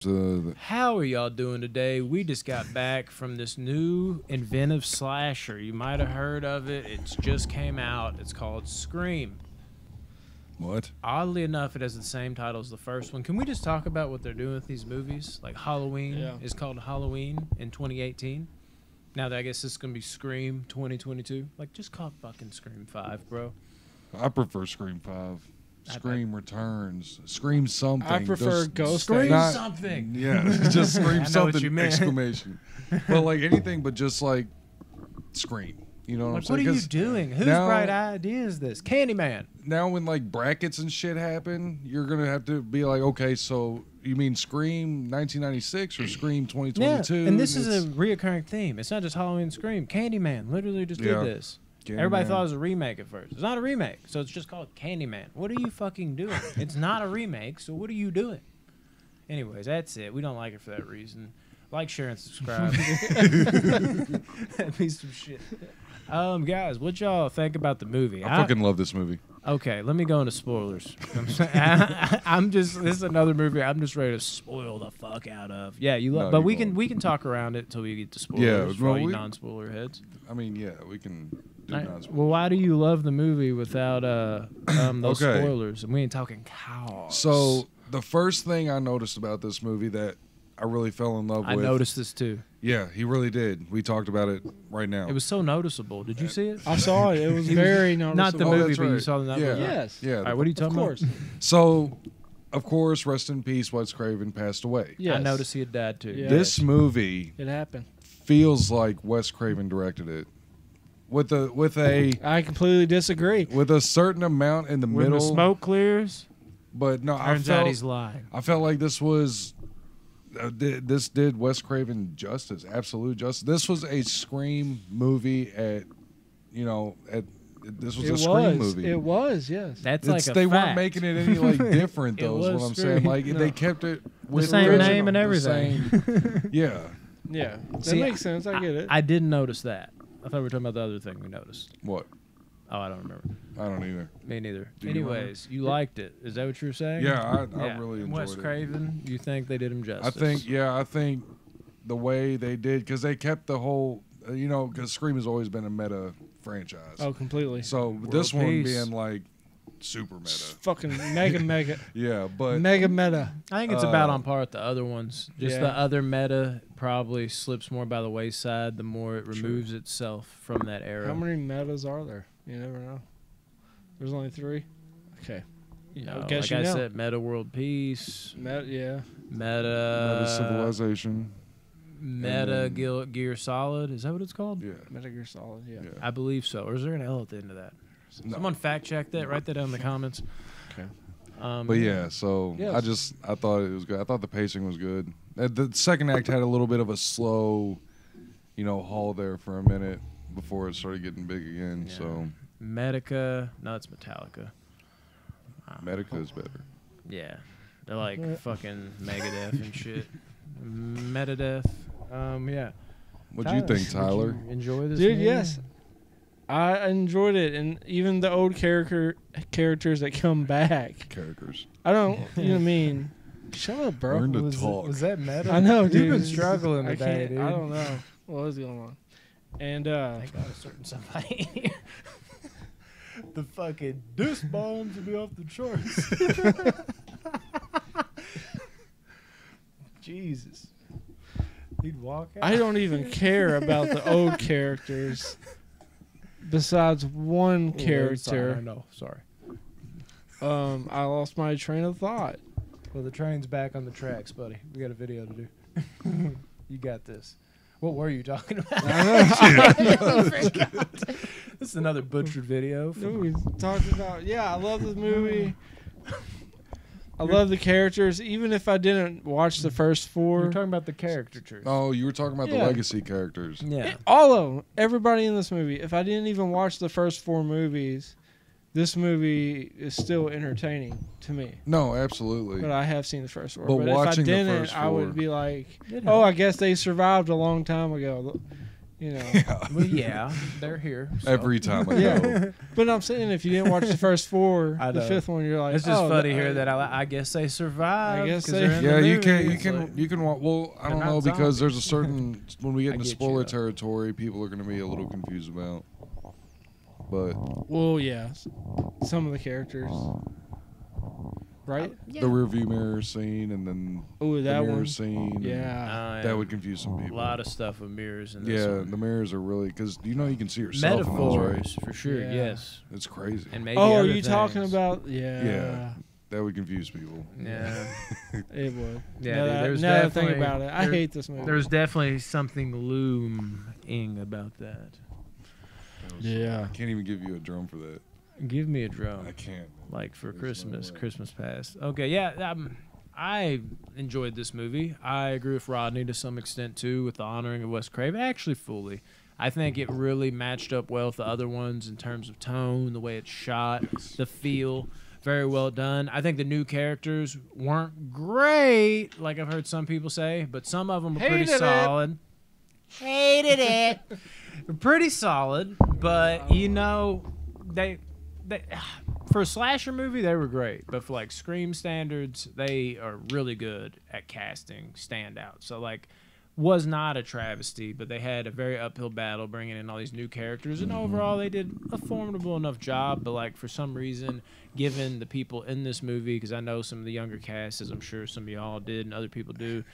How are y'all doing today? We just got back from this new inventive slasher. You might have heard of it. It's just came out. It's called Scream. What? Oddly enough, it has the same title as the first one. Can we just talk about what they're doing with these movies? Like Halloween is called Halloween in 2018. Now that I guess this is going to be Scream 2022. Like, just call it fucking Scream 5, bro. I prefer Scream 5. Scream Returns. Scream something. I prefer Just Ghost Scream Days. something. Yeah, just Scream I know what something! you meant. Exclamation. But like anything, but just like Scream. You know what I'm Like, saying? what are you 'Cause doing? Whose now- bright idea is this? Candyman. Now, when like brackets and shit happen, you're gonna have to be like, okay, so you mean Scream 1996 or Scream 2022? Yeah, and this is a reoccurring theme. It's not just Halloween and Scream. Candyman literally just did this. Everybody thought it was a remake at first. It's not a remake, so it's just called Candyman. What are you fucking doing? It's not a remake, so what are you doing? Anyways, that's it. We don't like it for that reason. Like, share, and subscribe. That'd be some shit. Guys, what y'all think about the movie? I fucking love this movie. Okay, let me go into spoilers. I'm just this is another movie I'm just ready to spoil the fuck out of. Yeah, but we can talk around it until we get to spoilers. Yeah, for all you non-spoiler heads. I mean, yeah, we can do non-spoilers. Well, why do you love the movie without those spoilers? And we ain't talking cows. So the first thing I noticed about this movie that I really fell in love with. I noticed this too. Yeah, he really did. We talked about it right now. It was so noticeable. Did you see it? I saw it. It was very noticeable. Not the movie, that's but you right. saw that movie. Yes. Yeah. All right, what are you talking about? So, of course, rest in peace, Wes Craven passed away. Yes. I noticed he had died too. Yeah. This movie It happened. feels like Wes Craven directed it. With I completely disagree. with a certain amount in the When middle. the smoke clears, But no, turns out he's lying. I felt like this was this did Wes Craven justice, absolute justice. This was a Scream movie this was a Scream movie. It was, yes. That's like a They fact. weren't making it any like different though. Is was what I'm saying. Scream. Like they kept it with same original, name and the everything. same- yeah. Yeah. That See, makes sense. I get it. I didn't notice that. I thought we were talking about the other thing we noticed. What? Oh, I don't remember. I don't either. Me neither. Do you Anyways, you liked it. Is that what you were saying? Yeah, I really enjoyed Wes it. Craven, you think they did him justice? I think the way they did, because they kept the whole, because Scream has always been a meta franchise. Oh, completely. So this one peace. being like super meta. Fucking mega. Yeah, but Mega meta. I think it's about on par with the other ones. Just Yeah. the other meta probably slips more by the wayside the more it removes itself from that era. How many metas are there? You never know. There's only 3? Okay. I guess like you I know. said, Meta World Peace, Yeah. meta civilization. Meta Gear Solid. Is that what it's called? Yeah. Metal Gear Solid, yeah. I believe so. Or is there an L at the end of that? No. Someone fact check that. Write that down in the comments. Okay. But yeah, so Yes. I thought it was good. I thought the pacing was good. The second act had a little bit of a slow, haul there for a minute before it started getting big again. Yeah. So Medica. No, it's Metallica. Medica is better. Yeah. They're like fucking Megadeth and shit. Metadeath. Yeah. What'd you think, Tyler? Did you enjoy this Dude, movie? yes. I enjoyed it, and even the old characters that come back. Characters. I don't, you know what I mean? Shut up, bro. Learn to talk. Was that meta? I know, dude. You've been struggling I today, can't. dude. I don't know what was going on, and I got a certain somebody in here. The fucking disc bombs will be off the charts. Jesus. He'd walk out. I don't even care about the old characters. Besides one character, No, sorry. I lost my train of thought. Well, the train's back on the tracks, buddy. We got a video to do. You got this. What were you talking about? This is another butchered video. We talked about. Yeah, I love this movie. I love the characters, even if I didn't watch the first We're 4. talking about the caricatures. Oh, you were talking about the Yeah. legacy characters. Yeah. All of them, everybody in this movie. If I didn't even watch the first 4 movies, this movie is still entertaining to me. No, absolutely. But I have seen the first 4. But But if I watching the didn't, first I 4 would be like, It oh, helped. I guess they survived a long time ago. You know. Well, yeah, they're here. So. Every time I Yeah. go. But I'm saying if you didn't watch the first 4, I the know. 5th one, you're like, It's just oh, funny here that I guess they survived. I guess 'cause they- they're in the Yeah, you movie. can It's like- well, I They're don't not know because zombies. there's a certain when we get I into get you, spoiler though. territory, people are going to be a little confused about. But well, yeah, some of the characters, right? Yeah. the rearview mirror scene and then Oh, the that mirror one. scene, and Yeah. that would confuse some A people. lot of stuff with mirrors in this Yeah, one. the mirrors are really because you can see yourself in those, Metaphors, right? for sure, Yeah. yes. It's crazy. And maybe Oh, are other you talking things. about? Yeah. Yeah. That would confuse people. Yeah. It would. Yeah, Now dude, that- there's now that I think definitely- about it, I there- hate this movie. There's definitely something looming about that. Yeah. I can't even give you a drum for that. Give me a drum. I can't. Like for There's Christmas, no way. Christmas past. Okay, yeah, I enjoyed this movie. I agree with Rodney to some extent too, with the honoring of Wes Craven. Actually, fully. I think it really matched up well with the other ones in terms of tone, the way it's shot, the feel. Very well done. I think the new characters weren't great, like I've heard some people say, but some of them were pretty Hated it. solid. Hated it. Pretty solid, but they for a slasher movie they were great, but for like Scream standards they are really good at casting standouts. So like was not a travesty, but they had a very uphill battle bringing in all these new characters, and overall they did a formidable enough job. But like for some reason, given the people in this movie, because I know some of the younger casts, as I'm sure some of y'all did and other people do,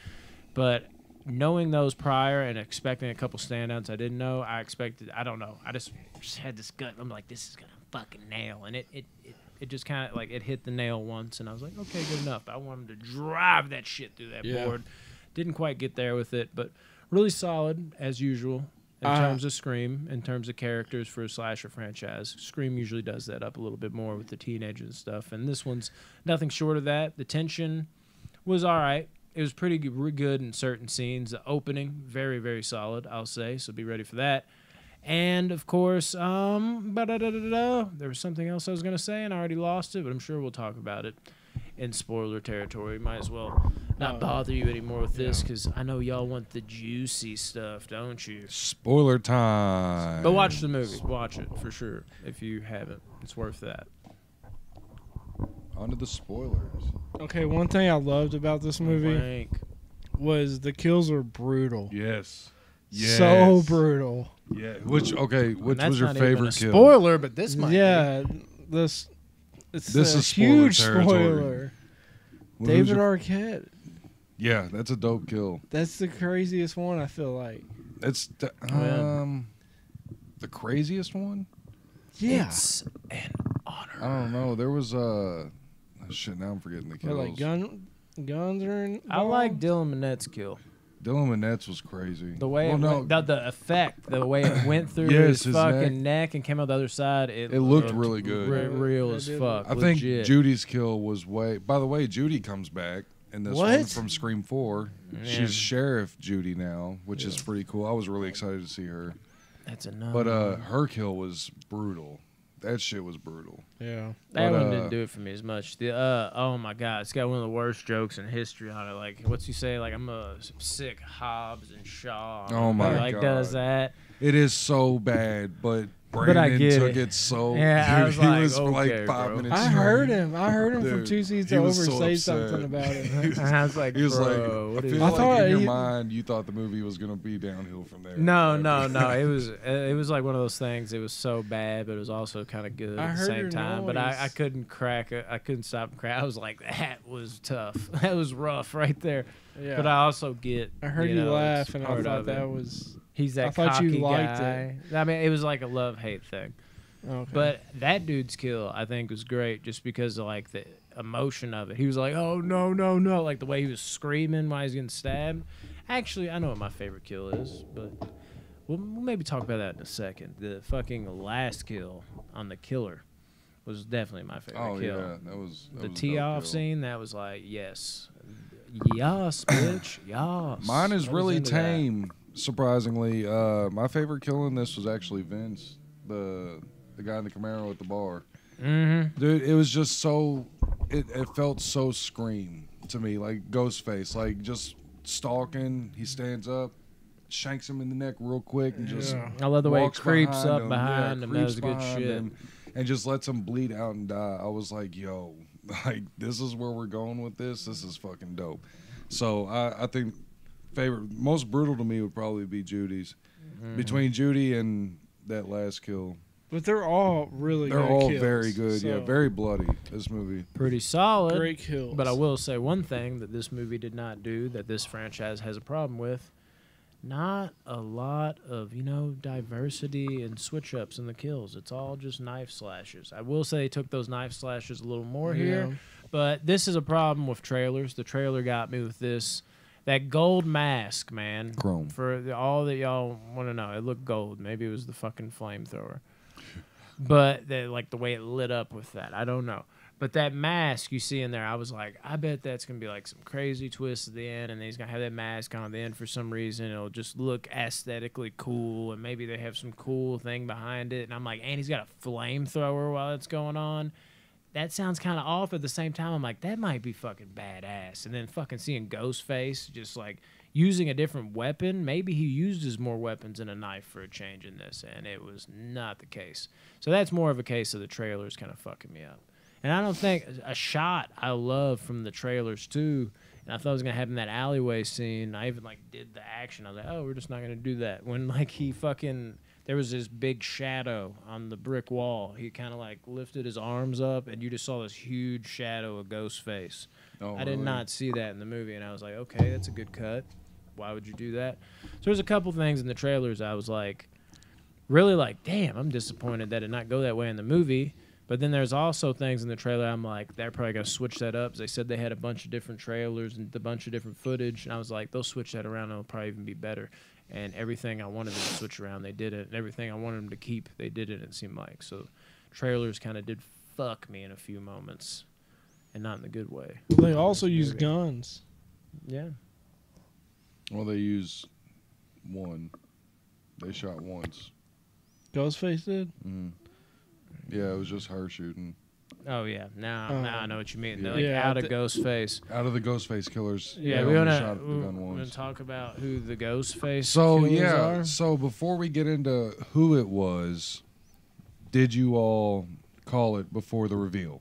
but knowing those prior and expecting a couple standouts I didn't know, I don't know, I just had this gut. I'm like, this is gonna fucking nail, and it just kind of like it hit the nail once, and I was like, okay, good enough. I wanted to drive that shit through that Yeah. board. Didn't quite get there with it, but really solid as usual in terms of Scream, in terms of characters for a slasher franchise. Scream usually does that up a little bit more with the teenagers and stuff, and this one's nothing short of that. The tension was all right. It was pretty good in certain scenes. The opening, very, very solid, I'll say, so be ready for that. And, of course, there was something else I was going to say, and I already lost it, but I'm sure we'll talk about it in spoiler territory. Might as well not bother you anymore with this, because I know y'all want the juicy stuff, don't you? Spoiler time. But watch the movie. Watch it, for sure, if you haven't. It's worth that. On to the spoilers. Okay, one thing I loved about this movie Frank. was the kills were brutal. Yes. So brutal. Yeah. Which And that's was your not even a favorite kill? spoiler, but this might be. Yeah, this This a is spoiler huge territory. spoiler. Who's David your- Arquette. Yeah, that's a dope kill. That's the craziest one, I feel like. It's the craziest one. Yeah. It's an honor. I don't know. There was shit. Now I'm forgetting the Or kills. like guns are involved. I like Dylan Minette's kill. Dylan Minette's was crazy. The way Well, it went, the effect, the way it went through Yes, his his fucking neck and came out the other side, it looked really good. real It as did fuck. I think legit. Judy's kill was way. By the way, Judy comes back in this one What? from Scream 4. Yeah. She's Sheriff Judy now, which is pretty cool. I was really excited to see her. That's enough. But her kill was brutal. That shit was brutal. Yeah. that but, one didn't do it for me as much. The oh my god, it's got one of the worst jokes in history on it. Like, what's he say? Like, I'm a sick Hobbs and Shaw. Oh my like, God. does that? It is so bad, but I Brandon get took it. it so. Yeah, I dude, was he like, was for like okay, 5 bro. minutes. I straight. heard him. from Dude, 2 seasons he over was so say upset. something about it. And I was like, He was bro, like, what I is feel I like thought in your he- mind you thought the movie was gonna be downhill from there. No. It was like one of those things. It was so bad, but it was also kind of good I at the heard same your time. But I noise. couldn't crack it. I couldn't stop and crack. I was like, that was tough. That was rough right there. Yeah. But I also get. I heard you know, laugh, it's and I part thought of it. that was He's that I thought you cocky liked guy. I mean, it was like a love-hate thing. okay. But that dude's kill, I think, was great just because of like the emotion of it. He was like, "Oh no, like the way he was screaming while he was getting stabbed." Actually, I know what my favorite kill is, but we'll maybe talk about that in a second. The fucking last kill on the killer was definitely my favorite Oh kill. yeah, that was The a dope tee-off kill. scene, that was like, yes, bitch, yes. Mine is I was really into that. tame. Surprisingly, my favorite kill in this was actually Vince, the guy in the Camaro at the bar. Mm-hmm. Dude, it was just so. It felt so Scream to me, like Ghostface, like just stalking. He stands up, shanks him in the neck real quick and just I love the way it walks creeps up him. behind Yeah, him. That was creeps good behind shit. him and just lets him bleed out and die. I was like, yo, like this is where we're going with this. This is fucking dope. So I think most brutal to me would probably be Judy's. Between Judy and that last kill. But they're all really They're good all kills, very good. so Yeah, very bloody, this movie. Pretty solid. great kills. But I will say one thing that this movie did not do that this franchise has a problem with. Not a lot of, diversity and switch ups in the kills. It's all just knife slashes. I will say they took those knife slashes a little more here, but this is a problem with trailers. The trailer got me with this. That gold mask, man. Chrome. For all that y'all want to know, it looked gold. Maybe it was the fucking flamethrower. But like the way it lit up with that, I don't know. But that mask you see in there, I was like, I bet that's going to be like some crazy twist at the end, and then he's going to have that mask on the end for some reason. It'll just look aesthetically cool, and maybe they have some cool thing behind it. And I'm like, and he's got a flamethrower while it's going on. That sounds kind of off. At the same time, I'm like, that might be fucking badass. And then fucking seeing Ghostface just like using a different weapon. Maybe he uses more weapons than a knife for a change in this, and it was not the case. So that's more of a case of the trailers kind of fucking me up. And I don't think a shot I love from the trailers too. And I thought it was gonna happen in that alleyway scene. I even like did the action. I was like, oh, we're just not gonna do that. When like there was this big shadow on the brick wall. He kind of like lifted his arms up, and you just saw this huge shadow of Ghostface. Oh, I did not see that in the movie, and I was like, okay, that's a good cut. Why would you do that? So there's a couple things in the trailers I was like, really like, damn, I'm disappointed that it did not go that way in the movie. But then there's also things in the trailer I'm like, they're probably going to switch that up. They said they had a bunch of different trailers and a bunch of different footage. And I was like, they'll switch that around and it'll probably even be better. And everything I wanted them to switch around, they did it. And everything I wanted them to keep, they did it, it seemed like. So trailers kind of did fuck me in a few moments. And not in the good way. They also use guns. Yeah. Well, they use one. They shot once. Ghostface did? Yeah, it was just her shooting. Oh, yeah. Now I know what you mean. They're Yeah. like out of Ghostface. Out of the Ghostface killers. Yeah, they we're only gonna shot the gun once. talk about who the Ghostface So killers yeah, are. so before we get into who it was, did you all call it before the reveal?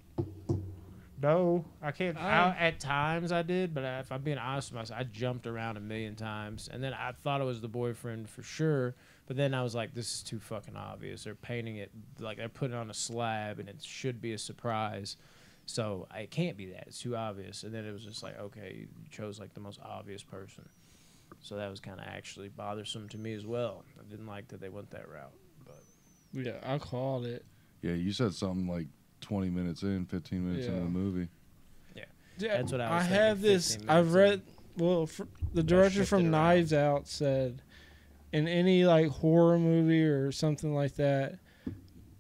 No, I can't. At times I did, but if I'm being honest with myself, I jumped around a million times, and then I thought it was the boyfriend for sure. But then I was like, this is too fucking obvious. They're painting it like they're putting it on a slab, and it should be a surprise. So it can't be that. It's too obvious. And then it was just like, okay, you chose like the most obvious person. So that was kind of actually bothersome to me as well. I didn't like that they went that route. But Yeah, I called it. Yeah, you said something like 20 minutes in, 15 minutes into the movie. Yeah, that's what I was thinking, have this. 15 I've minutes read. Well, the director shifted from around. Knives Out said, in any like horror movie or something like that,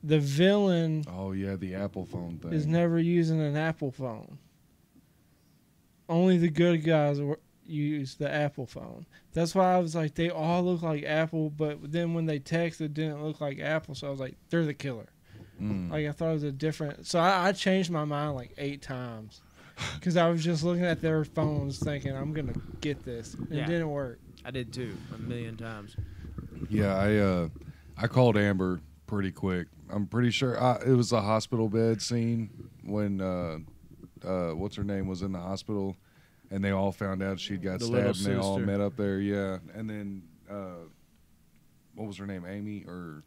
the villain Oh yeah, the Apple phone thing. is never using an Apple phone. Only the good guys use the Apple phone. That's why I was like, they all look like Apple, but then when they text, it didn't look like Apple. So I was like, they're the killer. Like I thought it was a different. So I changed my mind like 8 times because I was just looking at their phones, thinking I'm gonna get this. It Yeah. didn't work. I did too, a million times. Yeah, I called Amber pretty quick. I'm pretty sure it was a hospital bed scene when what's her name was in the hospital, and they all found out she'd got The little stabbed, and they all sister. met up there. Yeah, and then what was her name? Amy or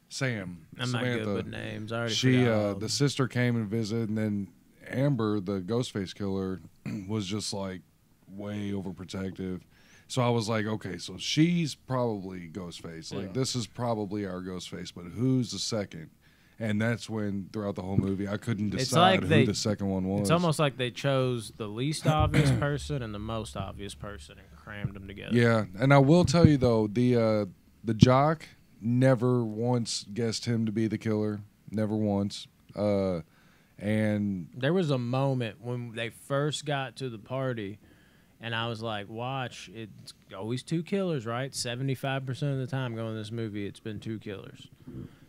Sam? I'm not good with names. I already She forgot all of the them. sister came and visited, and then Amber, the Ghostface killer, was just like way overprotective. So I was like, okay, so she's probably Ghostface. Like, this is probably our Ghostface, but who's the second? And that's when, throughout the whole movie, I couldn't It's decide like who the second one was. It's almost like they chose the least obvious person and the most obvious person and crammed them together. Yeah, and I will tell you, though, the jock never once guessed him to be the killer. Never once. And There was a moment when they first got to the party, and I was like, watch, it's always 2 killers, right? 75% of the time going to this movie, it's been 2 killers.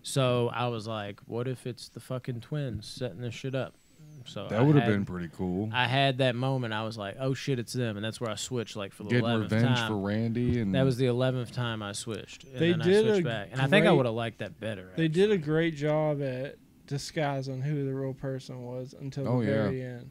So I was like, what if it's the fucking twins setting this shit up? So that would have been pretty cool. I had that moment. I was like, "Oh shit, it's them," and that's where I switched. Like for the Getting 11th revenge time. for Randy, and That was the 11th time I switched. And They then did I switched a back, and I think I great- would have liked that better. They did a great job at disguising who the real person was until the very end.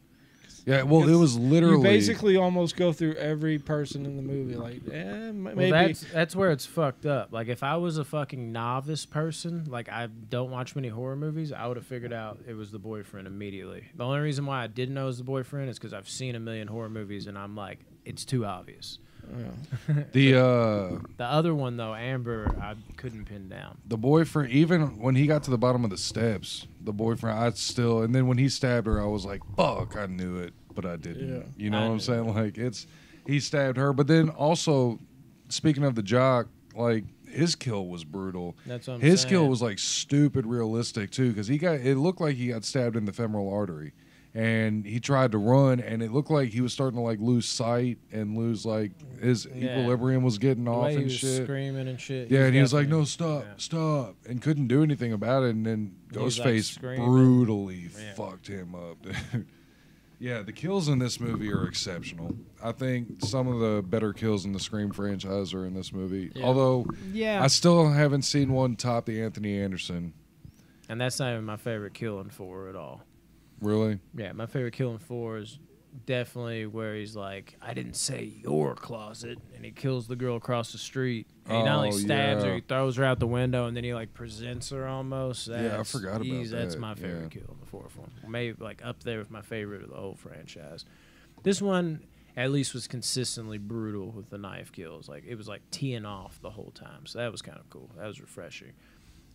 Yeah, well, it was literally You basically almost go through every person in the movie. Like, maybe Well, that's where it's fucked up. Like, if I was a fucking novice person, like I don't watch many horror movies, I would have figured out it was the boyfriend immediately. The only reason why I didn't know it was the boyfriend is because I've seen a million horror movies, and I'm like, it's too obvious. the other one though, Amber, I couldn't pin down. The boyfriend, even when he got to the bottom of the steps, the boyfriend, and then when he stabbed her, I was like, fuck, I knew it, but I didn't. Yeah. You know what I'm saying? Like, he stabbed her, but then also, speaking of the jock, like, his kill was brutal. That's what I'm His saying. kill was like stupid realistic too, because it looked like he got stabbed in the femoral artery. And he tried to run, and it looked like he was starting to like lose sight and lose like his equilibrium was getting off he and was shit. Screaming and shit. Yeah, and he was like, "No, definitely- stop," and couldn't do anything about it. And then He was, like, Ghostface screaming. brutally fucked him up. Dude. Yeah, the kills in this movie are exceptional. I think some of the better kills in the Scream franchise are in this movie. Yeah. Although, Yeah, I still haven't seen one top the Anthony Anderson. and that's not even my favorite kill in 4 at all. Really? Yeah, my favorite kill in 4 is definitely where he's like, I didn't say your closet, and he kills the girl across the street. And he not only Oh, stabs her, yeah. he throws her out the window, and then he like presents her almost. Yeah, I forgot about That's that, my favorite yeah. kill in the 4th one. Maybe like up there with my favorite of the whole franchise. This one at least was consistently brutal with the knife kills. Like it was like teeing off the whole time, so that was kind of cool. That was refreshing.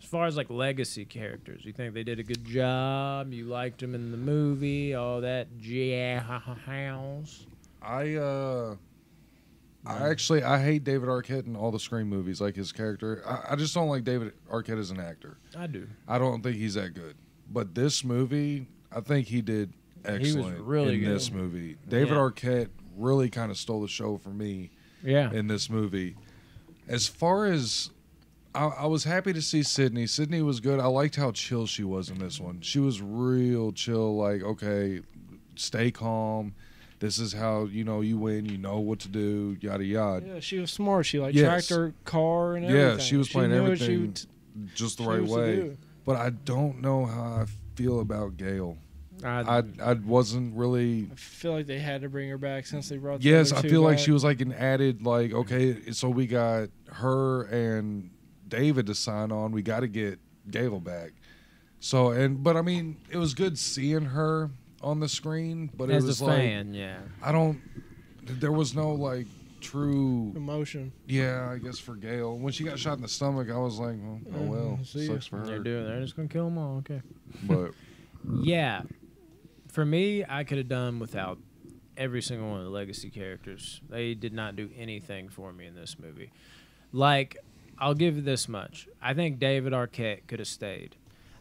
As far as like legacy characters, you think they did a good job? You liked them in the movie, all that jazz. I hate David Arquette in all the Scream movies, like his character. I just don't like David Arquette as an actor. I do. I don't think he's that good. But this movie, I think he did excellent really in good. this movie. David Yeah. Arquette really kind of stole the show for me Yeah. in this movie. As far as I was happy to see Sydney. Sydney was good. I liked how chill she was in this one. She was real chill, like, okay, stay calm. This is how, you win. You know what to do, yada, yada. yeah, she was smart. She like Yes. tracked her car and everything. Yeah, she was playing knew what she everything would- just the she right was to way. do. But I don't know how I feel about Gail. I I wasn't really. I feel like they had to bring her back since they brought. Yes, the I other feel two like back. she was like an added, like, okay, so we got her and David to sign on. We got to get Gail back. So, but I mean, it was good seeing her on the screen, but as it was a like, fan, yeah. there was no like true, emotion. yeah, I guess for Gail. When she got shot in the stomach, I was like, oh well, See ya. sucks for her. They're just gonna kill them all. Okay. But Yeah, for me, I could have done without every single one of the legacy characters. They did not do anything for me in this movie. Like, I'll give you this much. I think David Arquette could have stayed.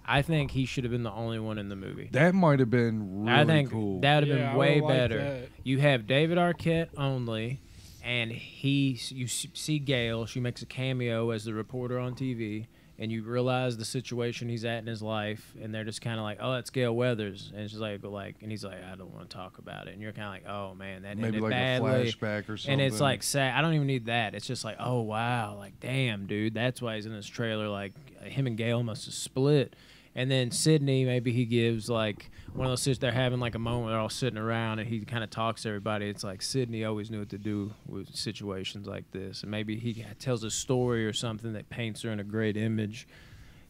I think he should have been the only one in the movie. that might have been really I think cool. that would have Yeah, been I way would've liked better. that. You have David Arquette only, and you see Gail. She makes a cameo as the reporter on TV, and you realize the situation he's at in his life, and they're just kind of like, "Oh, that's Gail Weathers," and she's like, and he's like, "I don't want to talk about it," and you're kind of like, "Oh man, that Maybe ended like badly." a flashback or something. And it's like sad. I don't even need that. It's just like, oh wow, like damn, dude, that's why he's in this trailer. Like him and Gail must have split. And then Sydney, maybe he gives like one of those situations. They're having like a moment. They're all sitting around, and he kind of talks to everybody. It's like Sydney always knew what to do with situations like this, and maybe he tells a story or something that paints her in a great image,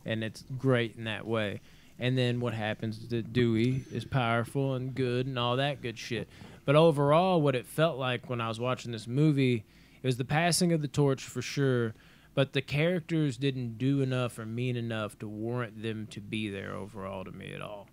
and it's great in that way. And then what happens is that Dewey is powerful and good and all that good shit. But overall, what it felt like when I was watching this movie, it was the passing of the torch for sure, but the characters didn't do enough or mean enough to warrant them to be there overall to me at all.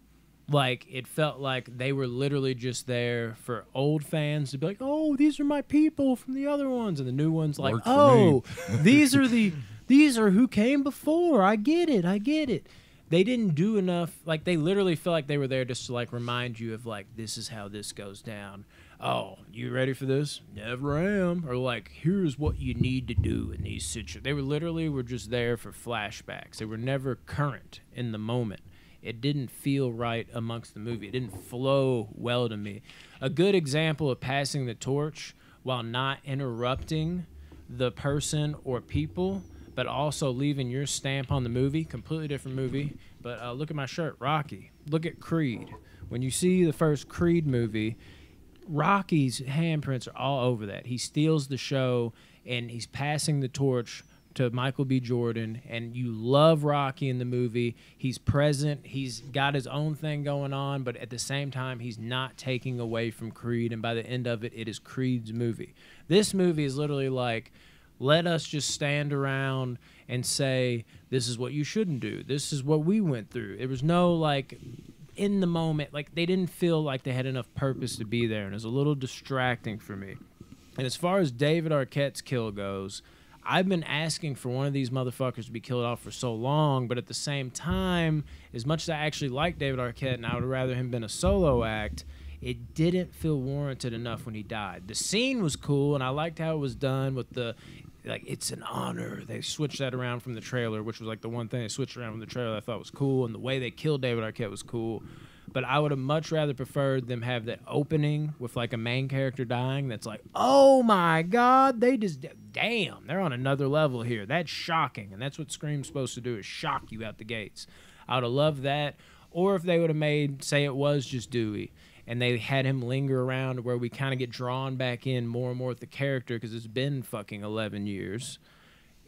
Like, it felt like they were literally just there for old fans to be like, oh, these are my people from the other ones. And the new ones like, Worked for oh, these are who came before. I get it. They didn't do enough. Like, they literally felt like they were there just to, like, remind you of, like, this is how this goes down. Oh, you ready for this? Never am. Or, like, here's what you need to do in these situations. They were just there for flashbacks. They were never current in the moment. it didn't feel right amongst the movie. It didn't flow well to me. A good example of passing the torch while not interrupting the person or people, but also leaving your stamp on the movie, completely different movie. But look at my shirt, Rocky. Look at Creed. When you see the first Creed movie, Rocky's handprints are all over that. He steals the show, and he's passing the torch to Michael B. Jordan, and you love Rocky in the movie. He's present. He's got his own thing going on, but at the same time, he's not taking away from Creed, and by the end of it, it is Creed's movie. This movie is literally like, let us just stand around and say, this is what you shouldn't do. This is what we went through. It was no, like, in the moment, like, they didn't feel like they had enough purpose to be there, and it was a little distracting for me. And as far as David Arquette's kill goes, I've been asking for one of these motherfuckers to be killed off for so long, but at the same time, as much as I actually like David Arquette and I would rather him been a solo act, it didn't feel warranted enough when he died. The scene was cool, and I liked how it was done with the, like, it's an honor. They switched that around from the trailer, which was like the one thing they switched around from the trailer I thought was cool, and the way they killed David Arquette was cool. But I would have much rather preferred them have that opening with like a main character dying that's like, oh my God, they just, damn, they're on another level here. That's shocking. And that's what Scream's supposed to do, is shock you out the gates. I would have loved that. Or if they would have made, say it was just Dewey, and they had him linger around where we kind of get drawn back in more and more with the character because it's been fucking 11 years.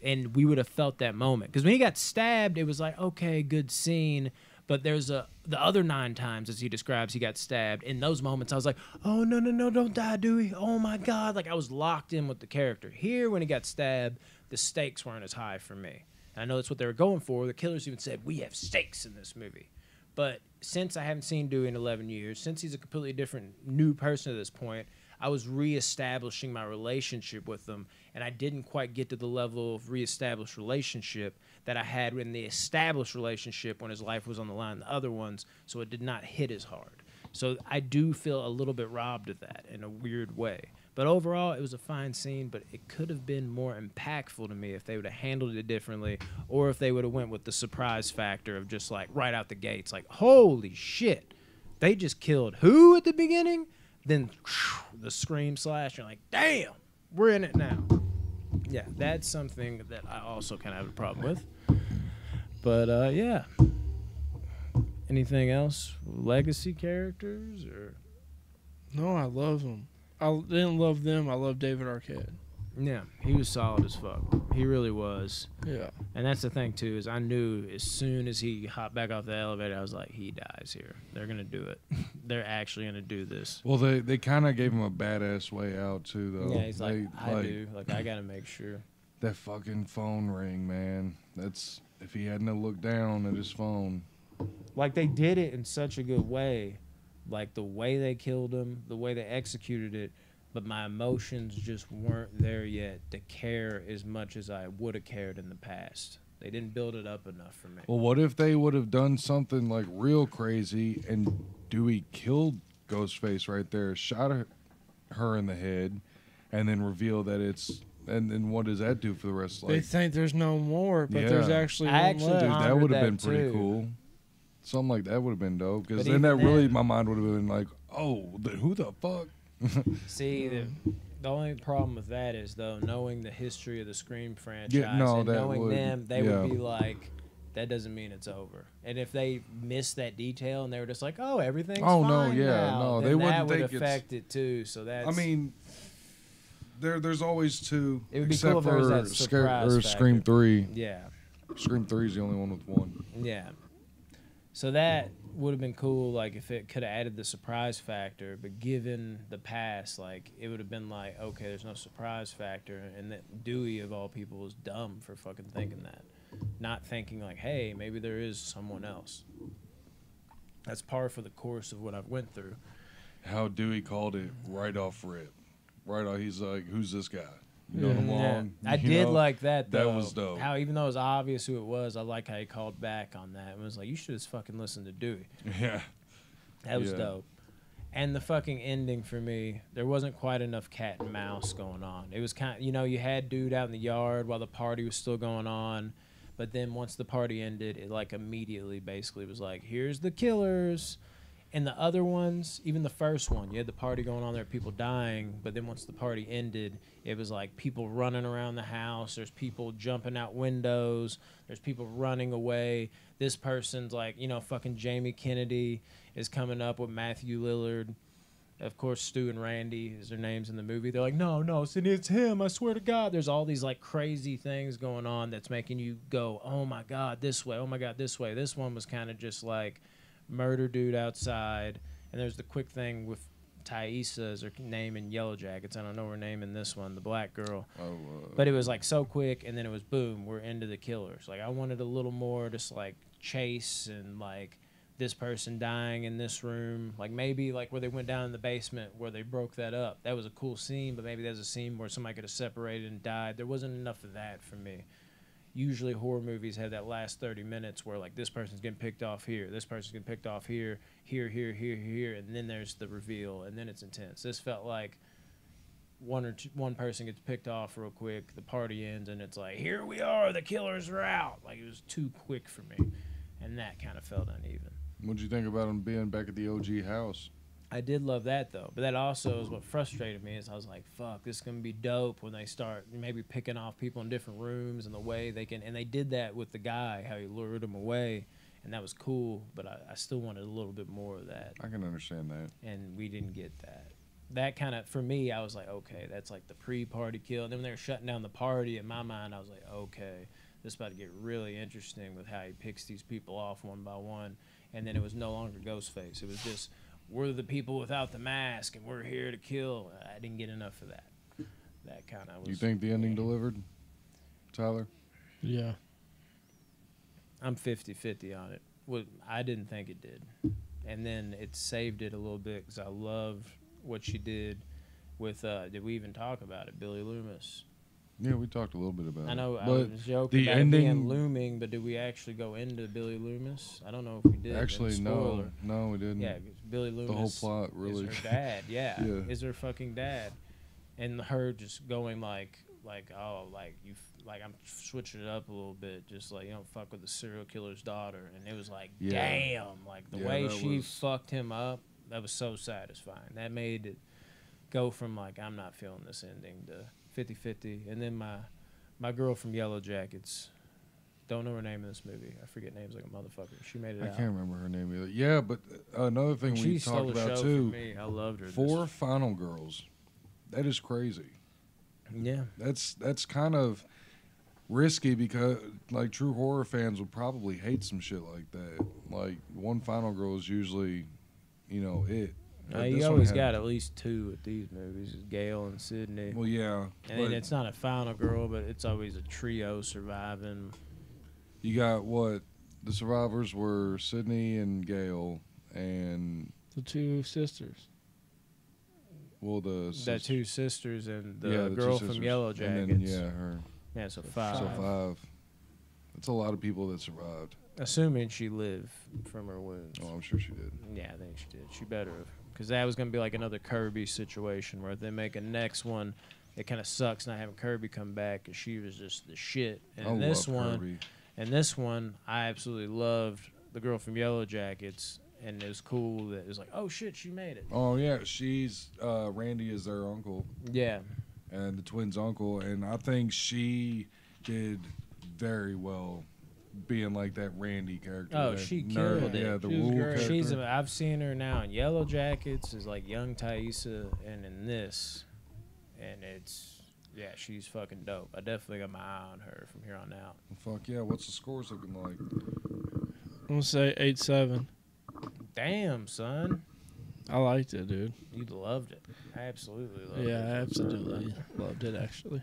And we would have felt that moment. Because when he got stabbed, it was like, okay, good scene. But there's the other 9 times, as he describes, he got stabbed. In those moments, I was like, oh, no, no, no, don't die, Dewey. Oh, my God. Like, I was locked in with the character. Here, when he got stabbed, the stakes weren't as high for me. And I know that's what they were going for. The killers even said, we have stakes in this movie. But since I haven't seen Dewey in 11 years, since he's a completely different new person at this point, I was reestablishing my relationship with him, and I didn't quite get to the level of reestablished relationship that I had in the established relationship when his life was on the line, the other ones, so it did not hit as hard. So I do feel a little bit robbed of that in a weird way. But overall, it was a fine scene, but it could have been more impactful to me if they would have handled it differently, or if they would have went with the surprise factor of just like right out the gates, like, holy shit, they just killed who at the beginning? Then the scream slash, you're like, damn, we're in it now. Yeah, that's something that I also kind of have a problem with. But, yeah. Anything else? Legacy characters? Or No, I love them. I didn't love them. I love David Arquette. Yeah, he was solid as fuck. He really was. Yeah. And that's the thing, too, is I knew as soon as he hopped back off the elevator, I was like, he dies here. They're going to do it. They're actually going to do this. Well, they kind of gave him a badass way out, too, though. Yeah, he's like, I do. Like, I got to make sure. That fucking phone ring, man. That's, if he hadn't have looked down at his phone. Like, they did it in such a good way. Like, the way they killed him, the way they executed it. But my emotions just weren't there yet to care as much as I would have cared in the past. They didn't build it up enough for me. Well, what if they would have done something like real crazy and Dewey killed Ghostface right there, shot her in the head, and then reveal that it's... And then what does that do for the rest of life? They think there's no more, but there's actually one left. Dude, that would have been pretty too. Cool. Something like that would have been dope. Because But then that even really, then- my mind would have been like, oh, who the fuck? See, the only problem with that is, though, knowing the history of the Scream franchise no, and that knowing would- them, they yeah. would be like, that doesn't mean it's over. And if they missed that detail and they were just like, oh, everything's Oh, no, fine yeah, now, no, then they that wouldn't would think it's- affect it, too. So that's... I mean, there's always two. It would be except cool if there was for that surprise Scream factor. 3. Yeah. Scream 3 is the only one with one. Yeah. So that would have been cool, like, if it could have added the surprise factor, but given the past, like, it would have been like, okay, there's no surprise factor, and that Dewey, of all people, was dumb for fucking thinking that. Not thinking, like, hey, maybe there is someone else. That's par for the course of what I've went through. How Dewey called it right off rip. Right off, he's like, who's this guy? You know him Yeah. long. I you did know? like that, though. That was dope. How, even though it was obvious who it was, I like how he called back on that and was like, you should have fucking listened to Dewey. Yeah. That was Yeah. dope. And the fucking ending for me, there wasn't quite enough cat and mouse going on. It was kind of, you know, you had dude out in the yard while the party was still going on, But then once the party ended, it like immediately basically was like, here's the killers. And the other ones, even the first one, you had the party going on there, people dying. But then once the party ended, it was like people running around the house. There's people jumping out windows. There's people running away. This person's like, you know, fucking Jamie Kennedy is coming up with Matthew Lillard. Of course, Stu and Randy is their names in the movie. They're like, no, Cindy, it's him. I swear to God. There's all these like crazy things going on that's making you go, oh my God, this way. Oh my God, this way. This one was kind of just like murder dude outside. And there's the quick thing with Thaisa is her name in Yellow Jackets. I don't know her name in this one, the black girl. But it was like so quick, and then it was boom, we're into the killers. Like I wanted a little more just like chase and like this person dying in this room, like maybe like where they went down in the basement where they broke that up. That was a cool scene, but maybe there's a scene where somebody could have separated and died. There wasn't enough of that for me. Usually horror movies have that last 30 minutes where like this person's getting picked off here, this person's getting picked off here, and then there's the reveal, and then it's intense. This felt like one person gets picked off real quick, the party ends, and it's like, here we are, the killers are out. Like it was too quick for me, and that kind of felt uneven. What'd you think about him being back at the OG house? I did love that though, but that also is what frustrated me. Is I was like, "Fuck, this is gonna be dope when they start maybe picking off people in different rooms and the way they can." And they did that with the guy, how he lured him away, and that was cool. But I still wanted a little bit more of that. I can understand that, and we didn't get that. That kind of, for me, I was like, okay, that's like the pre-party kill. And then when they were shutting down the party, in my mind, I was like, okay, this is about to get really interesting with how he picks these people off one by one. And then it was no longer Ghostface. It was just, we're the people without the mask, and we're here to kill. I didn't get enough of that. That kind of was... You think the ending delivered, Tyler? Yeah. I'm 50-50 on it. Well, I didn't think it did. And then it saved it a little bit because I loved what she did with, did we even talk about it, Billy Loomis? Yeah, we talked a little bit about it. I know, but I was joking about it being looming, but did we actually go into Billy Loomis? I don't know if we did. Actually, no, we didn't. Yeah, Billy Loomis. The whole plot, really. Is her dad, yeah. Yeah. Is her fucking dad. And her just going like oh, like, you, like, I'm switching it up a little bit, just like, you don't fuck with the serial killer's daughter. And it was like, damn, like, the way she fucked him up, that was so satisfying. That made it go from, like, I'm not feeling this ending to 50-50. And then my girl from Yellow Jackets, don't know her name in this movie. I forget names like a motherfucker. She made it out. I can't remember her name either. Yeah, but another thing we talked about too. I loved her. 4 final girls. That is crazy. Yeah. That's kind of risky because like true horror fans would probably hate some shit like that. Like one final girl is usually, you know, it. You always got at least 2 at these movies, Gail and Sydney. Well, yeah. And it's not a final girl, but it's always a trio surviving. You got what? The survivors were Sydney and Gail and... The 2 sisters. Well, the 2 sisters and the girl from Yellow Jackets. And then, her. Yeah, so 5. So 5. That's a lot of people that survived. Assuming she lived from her wounds. Oh, I'm sure she did. Yeah, I think she did. She better have. Because that was going to be like another Kirby situation where if they make a next one, it kind of sucks not having Kirby come back because she was just the shit. And this one, I absolutely loved the girl from Yellow Jackets. And it was cool that it was like, oh shit, she made it. Oh yeah, she's Randy is their uncle. Yeah. And the twins' uncle, and I think she did very well, being like that Randy character. Oh, she killed it. Yeah, the Rule character. I've seen her now in Yellow Jackets as like young Thaisa, and in this, and it's she's fucking dope. I definitely got my eye on her from here on out. Well, fuck yeah! What's the scores looking like? I'm gonna say 8-7. Damn, son. I liked it, dude. You loved it. I absolutely loved it. Yeah, I absolutely loved it, actually.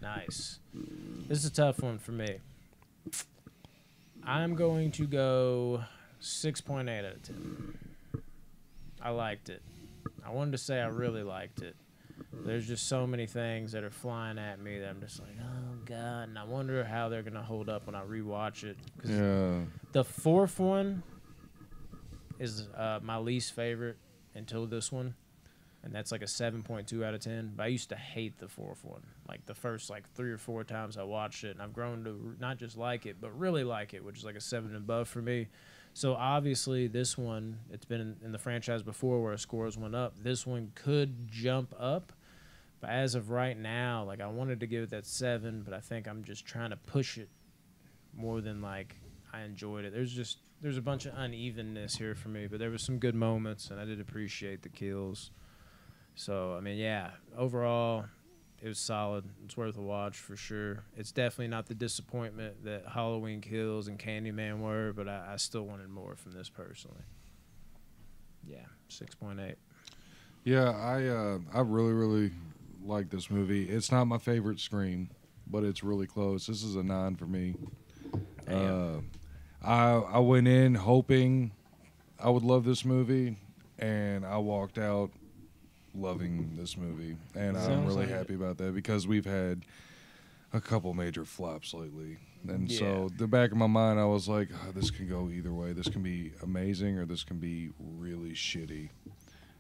Nice. This is a tough one for me. I'm going to go 6.8 out of 10. I liked it. I wanted to say I really liked it. There's just so many things that are flying at me that I'm just like, oh, God. And I wonder how they're going to hold up when I rewatch it. Yeah. The 4th one is my least favorite until this one. and that's like a 7.2 out of 10. But I used to hate the fourth one. Like the first like 3 or 4 times I watched it, and I've grown to not just like it, but really like it, which is like a 7 and above for me. So obviously this one, it's been in the franchise before where scores went up. This one could jump up, but as of right now, like I wanted to give it that 7, but I think I'm just trying to push it more than like I enjoyed it. There's a bunch of unevenness here for me, but there was some good moments, and I did appreciate the kills. So I mean, yeah, overall, it was solid. It's worth a watch for sure. It's definitely not the disappointment that Halloween Kills and Candyman were, but I still wanted more from this personally. Yeah, 6.8. Yeah, I really like this movie. It's not my favorite Scream, but it's really close. This is a 9 for me. I went in hoping I would love this movie, and I walked out loving this movie, and I'm really happy about that because we've had a couple major flops lately, and so the back of my mind I was like, oh, this can go either way. This can be amazing or this can be really shitty.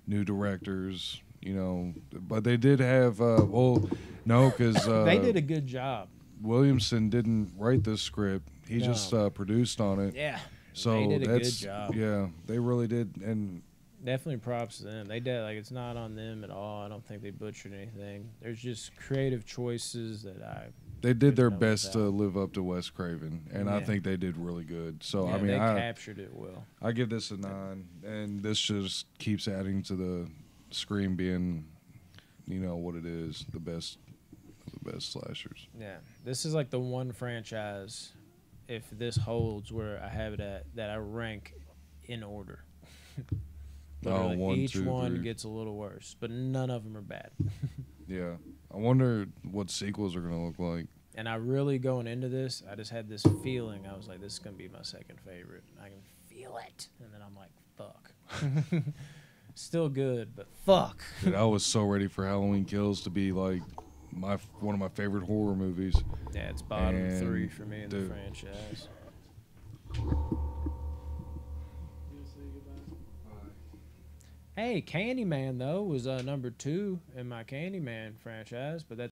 New directors, you know, but they did have because they did a good job. Williamson didn't write this script. He just produced on it. Yeah, so they did a good job. Yeah, they really did, and definitely props to them. They did, like, it's not on them at all. I don't think they butchered anything. There's just creative choices that they did their best to live up to Wes Craven, and I think they did really good. So I mean, they captured it well. I give this a 9, and this just keeps adding to the Scream being, you know, what it is, the best slashers. Yeah, this is like the one franchise, if this holds where I have it at, that I rank in order. Each one gets a little worse, but none of them are bad. Yeah. I wonder what sequels are going to look like. And I really, going into this, I just had this feeling. I was like, this is going to be my second favorite. I can feel it. And then I'm like, fuck. Still good, but fuck. Dude, I was so ready for Halloween Kills to be like one of my favorite horror movies. Yeah, it's bottom 3 for me in the franchise. Hey, Candyman, though, was number 2 in my Candyman franchise, but that's